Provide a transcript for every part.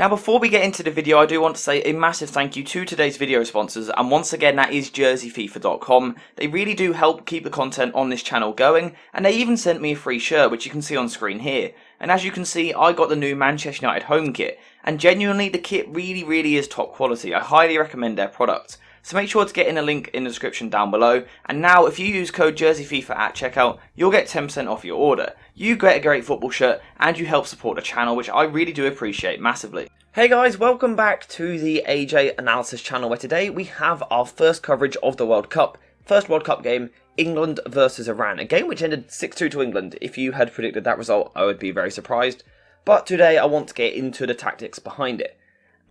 Now before we get into the video, I do want to say a massive thank you to today's video sponsors, and once again that is JerseyFIFA.com. They really do help keep the content on this channel going, and they even sent me a free shirt which you can see on screen here. And as you can see, I got the new Manchester United home kit, and genuinely the kit really is top quality. I highly recommend their product. So make sure to get in a link in the description down below, and now if you use code JerseyFIFA at checkout, you'll get 10% off your order. You get a great football shirt, and you help support the channel, which I really do appreciate massively. Hey guys, welcome back to the AJ Analysis channel, where today we have our first coverage of the World Cup. First World Cup game, England versus Iran. A game which ended 6-2 to England. If you had predicted that result, I would be very surprised. But today I want to get into the tactics behind it.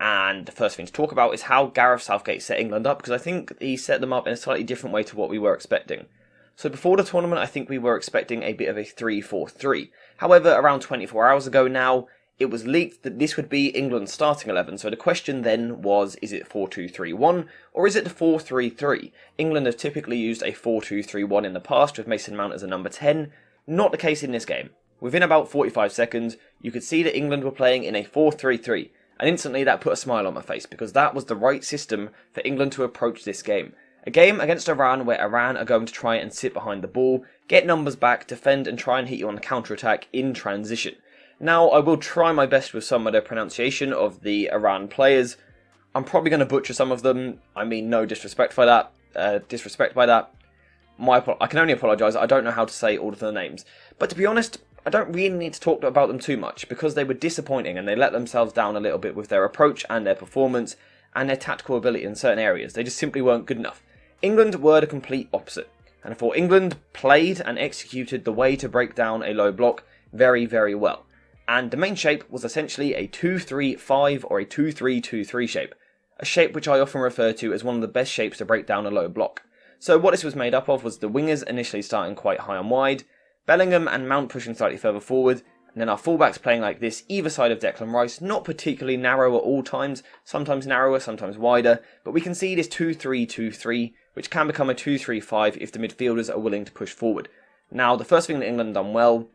And the first thing to talk about is how Gareth Southgate set England up, because I think he set them up in a slightly different way to what we were expecting. So before the tournament, I think we were expecting a bit of a 3-4-3. However, around 24 hours ago now, it was leaked that this would be England's starting 11. So the question then was, is it 4-2-3-1 or is it the 4-3-3? England have typically used a 4-2-3-1 in the past with Mason Mount as a number 10. Not the case in this game. Within about 45 seconds, you could see that England were playing in a 4-3-3. And instantly that put a smile on my face, because that was the right system for England to approach this game. A game against Iran where Iran are going to try and sit behind the ball, get numbers back, defend and try and hit you on the counter-attack in transition. Now, I will try my best with some of the pronunciation of the Iran players. I'm probably going to butcher some of them. I mean, no disrespect by that. I can only apologise. I don't know how to say all of the names. But to be honest, I don't really need to talk about them too much, because they were disappointing and they let themselves down a little bit with their approach and their performance and their tactical ability in certain areas. They just simply weren't good enough. England were the complete opposite. And I thought England played and executed the way to break down a low block very well. And the main shape was essentially a 2-3-5 or a 2-3-2-3 shape. A shape which I often refer to as one of the best shapes to break down a low block. So what this was made up of was the wingers initially starting quite high and wide, Bellingham and Mount pushing slightly further forward, and then our fullbacks playing like this either side of Declan Rice, not particularly narrow at all times, sometimes narrower, sometimes wider, but we can see this 2-3-2-3, which can become a 2-3-5 if the midfielders are willing to push forward. Now, the first thing that England done well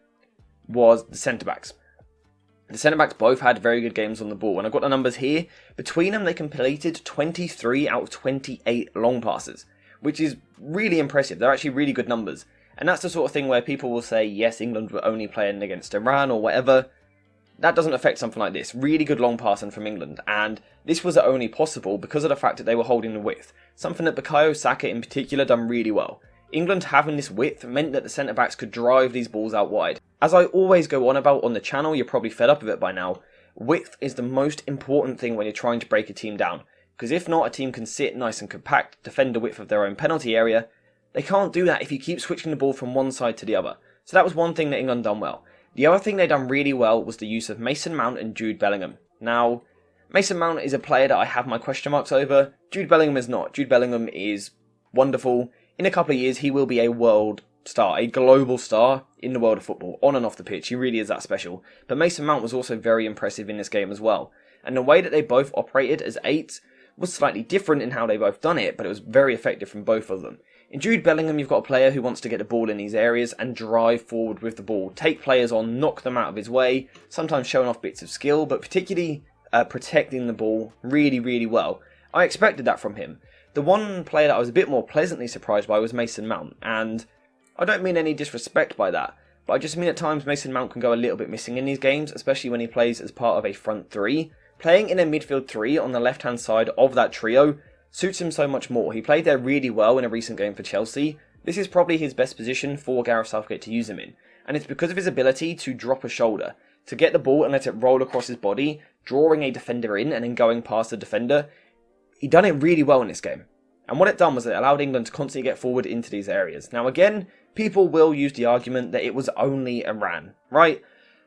was the centre-backs. The centre-backs both had very good games on the ball, and I've got the numbers here. Between them, they completed 23 out of 28 long passes, which is really impressive. They're actually really good numbers. And that's the sort of thing where people will say, yes, England were only playing against Iran or whatever. That doesn't affect something like this. Really good long passing from England. And this was only possible because of the fact that they were holding the width. Something that Bukayo Saka in particular done really well. England having this width meant that the centre-backs could drive these balls out wide. As I always go on about on the channel, you're probably fed up of it by now, width is the most important thing when you're trying to break a team down. Because if not, a team can sit nice and compact, defend the width of their own penalty area. They can't do that if you keep switching the ball from one side to the other. So that was one thing that England done well. The other thing they done really well was the use of Mason Mount and Jude Bellingham. Now, Mason Mount is a player that I have my question marks over. Jude Bellingham is not. Jude Bellingham is wonderful. In a couple of years, he will be a world star, a global star in the world of football, on and off the pitch. He really is that special. But Mason Mount was also very impressive in this game as well. And the way that they both operated as eights was slightly different in how they both done it, but it was very effective from both of them. In Jude Bellingham, you've got a player who wants to get the ball in these areas and drive forward with the ball, take players on, knock them out of his way, sometimes showing off bits of skill, but particularly protecting the ball really well. I expected that from him. The one player that I was a bit more pleasantly surprised by was Mason Mount, and I don't mean any disrespect by that, but I just mean at times Mason Mount can go a little bit missing in these games, especially when he plays as part of a front three. Playing in a midfield three on the left-hand side of that trio suits him so much more. He played there really well in a recent game for Chelsea. This is probably his best position for Gareth Southgate to use him in. And it's because of his ability to drop a shoulder, to get the ball and let it roll across his body, drawing a defender in and then going past the defender. He done it really well in this game. And what it done was it allowed England to constantly get forward into these areas. Now again, people will use the argument that it was only Iran, right?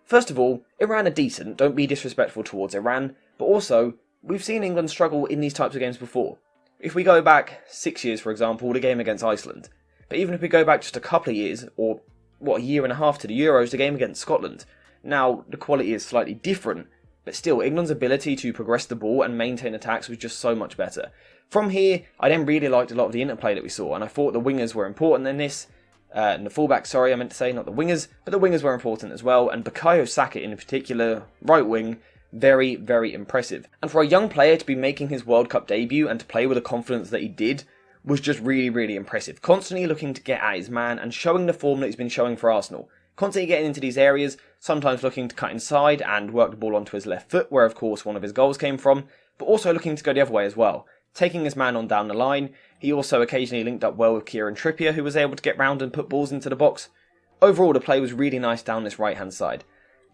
First of all, Iran are decent, don't be disrespectful towards Iran, but also, we've seen England struggle in these types of games before. If we go back 6 years, for example, the game against Iceland. But even if we go back just a couple of years, or a year and a half to the Euros, the game against Scotland. Now, the quality is slightly different, but still, England's ability to progress the ball and maintain attacks was just so much better. From here, I then really liked a lot of the interplay that we saw, and I thought the wingers were important in this. And the fullbacks, sorry, I meant to say, not the wingers, but the wingers were important as well, and Bukayo Saka in particular, right wing, very, very impressive. And for a young player to be making his World Cup debut and to play with the confidence that he did was just really, really impressive. Constantly looking to get at his man and showing the form that he's been showing for Arsenal. Constantly getting into these areas, sometimes looking to cut inside and work the ball onto his left foot, where of course one of his goals came from, but also looking to go the other way as well. Taking his man on down the line, he also occasionally linked up well with Kieran Trippier, who was able to get round and put balls into the box. Overall, the play was really nice down this right-hand side.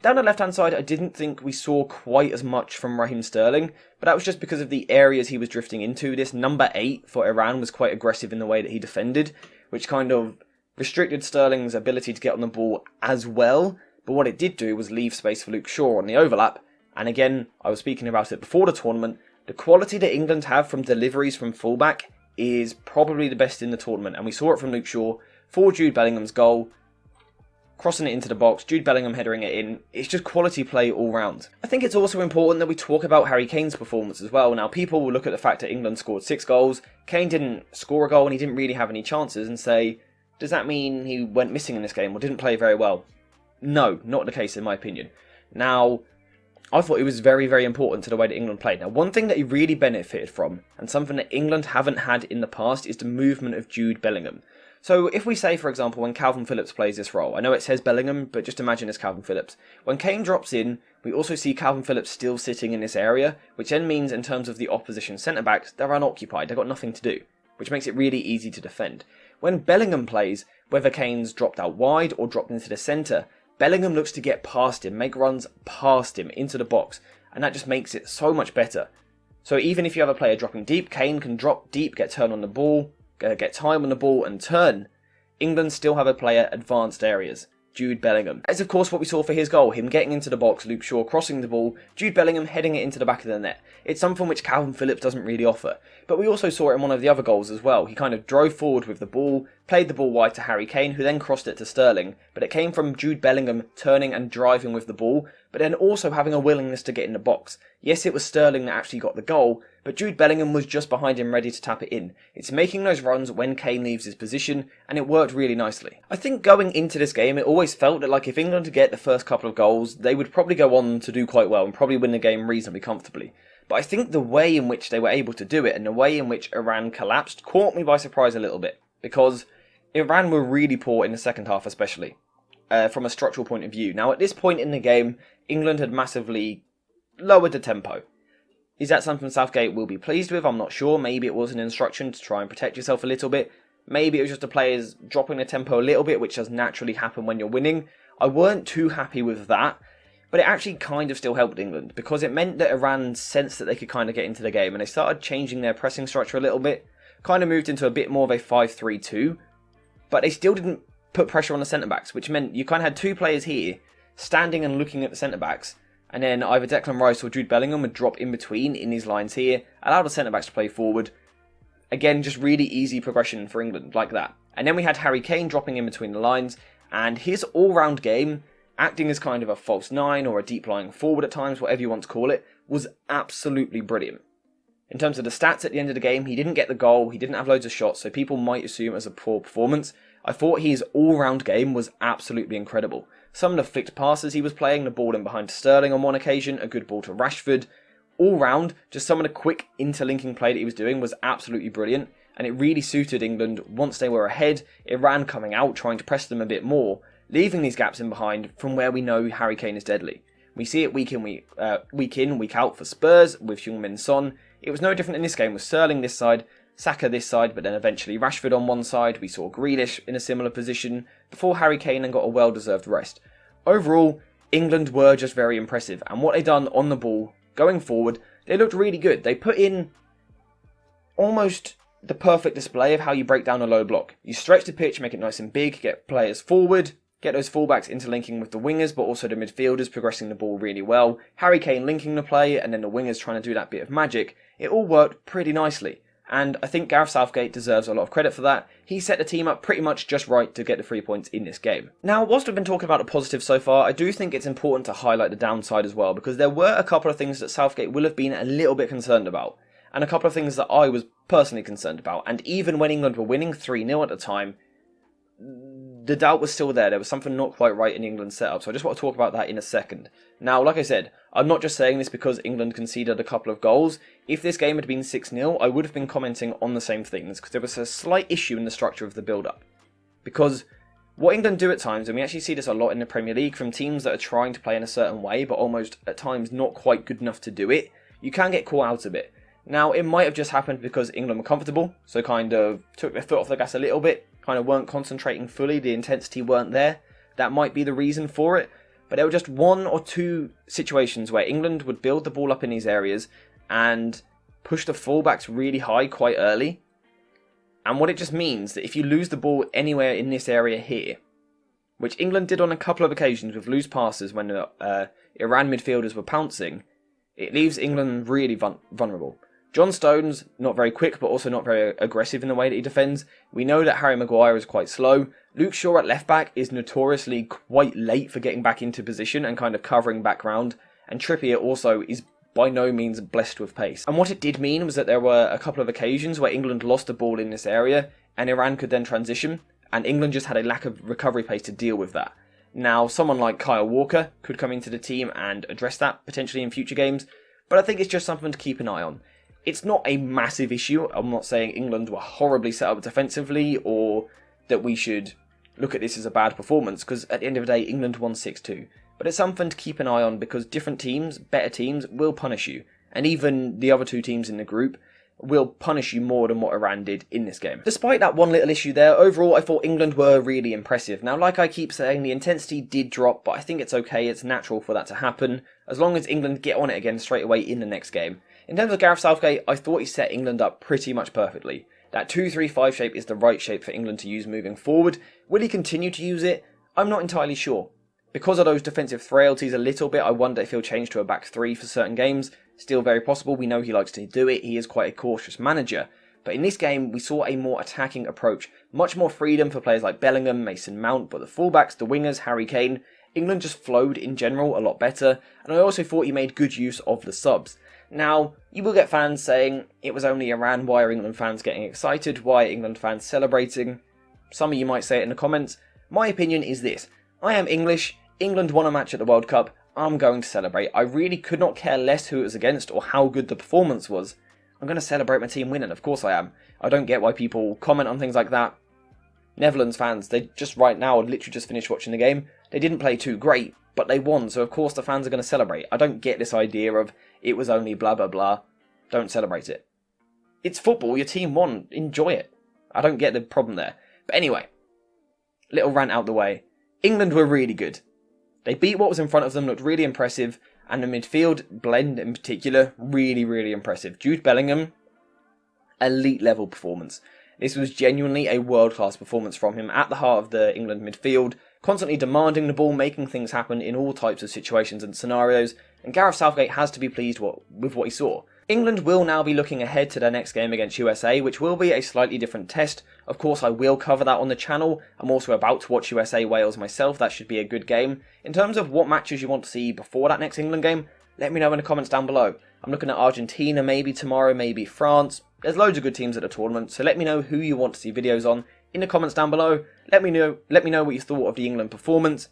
Down the left-hand side, I didn't think we saw quite as much from Raheem Sterling, but that was just because of the areas he was drifting into. This number 8 for Iran was quite aggressive in the way that he defended, which kind of restricted Sterling's ability to get on the ball as well, but what it did do was leave space for Luke Shaw on the overlap, and again, I was speaking about it before the tournament, the quality that England have from deliveries from fullback is probably the best in the tournament, and we saw it from Luke Shaw for Jude Bellingham's goal, crossing it into the box, Jude Bellingham headering it in. It's just quality play all round. I think it's also important that we talk about Harry Kane's performance as well. Now, people will look at the fact that England scored 6 goals, Kane didn't score a goal and he didn't really have any chances and say, does that mean he went missing in this game or didn't play very well? No, not the case in my opinion. Now, I thought it was very, very important to the way that England played. Now, one thing that he really benefited from, and something that England haven't had in the past, is the movement of Jude Bellingham. So if we say, for example, when Calvin Phillips plays this role, I know it says Bellingham, but just imagine it's Calvin Phillips. When Kane drops in, we also see Calvin Phillips still sitting in this area, which then means in terms of the opposition centre-backs, they're unoccupied, they've got nothing to do, which makes it really easy to defend. When Bellingham plays, whether Kane's dropped out wide or dropped into the centre, Bellingham looks to get past him, make runs past him into the box, and that just makes it so much better. So even if you have a player dropping deep, Kane can drop deep, get turn on the ball, get time on the ball and turn. England still have a player advanced areas, Jude Bellingham. That is of course what we saw for his goal, him getting into the box, Luke Shaw crossing the ball, Jude Bellingham heading it into the back of the net. It's something which Calvin Phillips doesn't really offer. But we also saw it in one of the other goals as well. He kind of drove forward with the ball, played the ball wide to Harry Kane, who then crossed it to Sterling. But it came from Jude Bellingham turning and driving with the ball, but then also having a willingness to get in the box. Yes, it was Sterling that actually got the goal, but Jude Bellingham was just behind him ready to tap it in. It's making those runs when Kane leaves his position, and it worked really nicely. I think going into this game, it always felt that like if England get the first couple of goals, they would probably go on to do quite well and probably win the game reasonably comfortably. But I think the way in which they were able to do it and the way in which Iran collapsed caught me by surprise a little bit, because Iran were really poor in the second half especially, from a structural point of view. Now at this point in the game, England had massively lowered the tempo. Is that something Southgate will be pleased with? I'm not sure. Maybe it was an instruction to try and protect yourself a little bit. Maybe it was just the players dropping the tempo a little bit, which does naturally happen when you're winning. I weren't too happy with that, but it actually kind of still helped England, because it meant that Iran sensed that they could kind of get into the game, and they started changing their pressing structure a little bit, kind of moved into a bit more of a 5-3-2, but they still didn't put pressure on the centre-backs, which meant you kind of had 2 players here, standing and looking at the centre-backs, and then either Declan Rice or Jude Bellingham would drop in between in these lines here, allow the centre-backs to play forward. Again, just really easy progression for England, like that. And then we had Harry Kane dropping in between the lines, and his all-round game, acting as kind of a false 9 or a deep-lying forward at times, whatever you want to call it, was absolutely brilliant. In terms of the stats at the end of the game, he didn't get the goal, he didn't have loads of shots, so people might assume it was a poor performance. I thought his all-round game was absolutely incredible. Some of the flicked passes he was playing, the ball in behind Sterling on one occasion, a good ball to Rashford. All round, just some of the quick interlinking play that he was doing was absolutely brilliant, and it really suited England once they were ahead. Iran coming out, trying to press them a bit more, leaving these gaps in behind from where we know Harry Kane is deadly. We see it week in, week out for Spurs with Heung-min Son. It was no different in this game with Sterling this side, Saka this side, but then eventually Rashford on one side. We saw Grealish in a similar position before Harry Kane and got a well-deserved rest. Overall, England were just very impressive, and what they done on the ball going forward, they looked really good. They put in almost the perfect display of how you break down a low block. You stretch the pitch, make it nice and big, get players forward, get those fullbacks interlinking with the wingers, but also the midfielders progressing the ball really well. Harry Kane linking the play, and then the wingers trying to do that bit of magic. It all worked pretty nicely. And I think Gareth Southgate deserves a lot of credit for that. He set the team up pretty much just right to get the 3 points in this game. Now, whilst we've been talking about the positives so far, I do think it's important to highlight the downside as well, because there were a couple of things that Southgate will have been a little bit concerned about, and a couple of things that I was personally concerned about. And even when England were winning 3-0 at the time, the doubt was still there. There was something not quite right in England's setup, so I just want to talk about that in a second. Now, like I said, I'm not just saying this because England conceded a couple of goals. If this game had been 6-0, I would have been commenting on the same things, because there was a slight issue in the structure of the build-up. Because what England do at times, and we actually see this a lot in the Premier League from teams that are trying to play in a certain way, but almost at times not quite good enough to do it, you can get caught out a bit. Now, it might have just happened because England were comfortable, so kind of took their foot off the gas a little bit, kind of weren't concentrating fully, the intensity weren't there. That might be the reason for it, but there were just one or two situations where England would build the ball up in these areas and push the fullbacks really high quite early. And what it just means that if you lose the ball anywhere in this area here, which England did on a couple of occasions with loose passes when Iran midfielders were pouncing, it leaves England really vulnerable. John Stones, not very quick, but also not very aggressive in the way that he defends. We know that Harry Maguire is quite slow. Luke Shaw at left back is notoriously quite late for getting back into position and kind of covering background. And Trippier also is by no means blessed with pace. And what it did mean was that there were a couple of occasions where England lost the ball in this area and Iran could then transition, and England just had a lack of recovery pace to deal with that. Now, someone like Kyle Walker could come into the team and address that potentially in future games, but I think it's just something to keep an eye on. It's not a massive issue. I'm not saying England were horribly set up defensively or that we should look at this as a bad performance, because at the end of the day, England won 6-2. But it's something to keep an eye on because different teams, better teams, will punish you. And even the other two teams in the group will punish you more than what Iran did in this game. Despite that one little issue there, overall I thought England were really impressive. Now, like I keep saying, the intensity did drop, but I think it's okay, it's natural for that to happen, as long as England get on it again straight away in the next game. In terms of Gareth Southgate, I thought he set England up pretty much perfectly. That 2-3-5 shape is the right shape for England to use moving forward. Will he continue to use it? I'm not entirely sure. Because of those defensive frailties a little bit, I wonder if he'll change to a back three for certain games. Still very possible, we know he likes to do it, he is quite a cautious manager. But in this game, we saw a more attacking approach. Much more freedom for players like Bellingham, Mason Mount, but the fullbacks, the wingers, Harry Kane, England just flowed in general a lot better, and I also thought he made good use of the subs. Now, you will get fans saying, it was only Iran, why are England fans getting excited, why are England fans celebrating? Some of you might say it in the comments. My opinion is this: I am English, England won a match at the World Cup, I'm going to celebrate. I really could not care less who it was against or how good the performance was. I'm going to celebrate my team winning, of course I am. I don't get why people comment on things like that. Netherlands fans, they just right now literally just finished watching the game. They didn't play too great, but they won, so of course the fans are going to celebrate. I don't get this idea of, it was only blah blah blah, don't celebrate it. It's football, your team won, enjoy it. I don't get the problem there. But anyway, little rant out the way. England were really good. They beat what was in front of them, looked really impressive, and the midfield blend in particular, really, really impressive. Jude Bellingham, elite level performance. This was genuinely a world-class performance from him at the heart of the England midfield, constantly demanding the ball, making things happen in all types of situations and scenarios, and Gareth Southgate has to be pleased with what he saw. England will now be looking ahead to their next game against USA, which will be a slightly different test. Of course, I will cover that on the channel. I'm also about to watch USA-Wales myself. That should be a good game. In terms of what matches you want to see before that next England game, let me know in the comments down below. I'm looking at Argentina maybe tomorrow, maybe France. There's loads of good teams at the tournament, so let me know who you want to see videos on in the comments down below. Let me know what you thought of the England performance.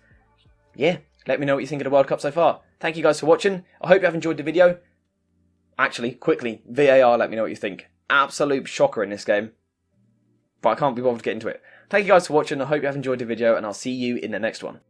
Yeah, let me know what you think of the World Cup so far. Thank you guys for watching. I hope you have enjoyed the video. Actually, quickly, VAR, let me know what you think. Absolute shocker in this game. But I can't be bothered to get into it. Thank you guys for watching. I hope you have enjoyed the video, and I'll see you in the next one.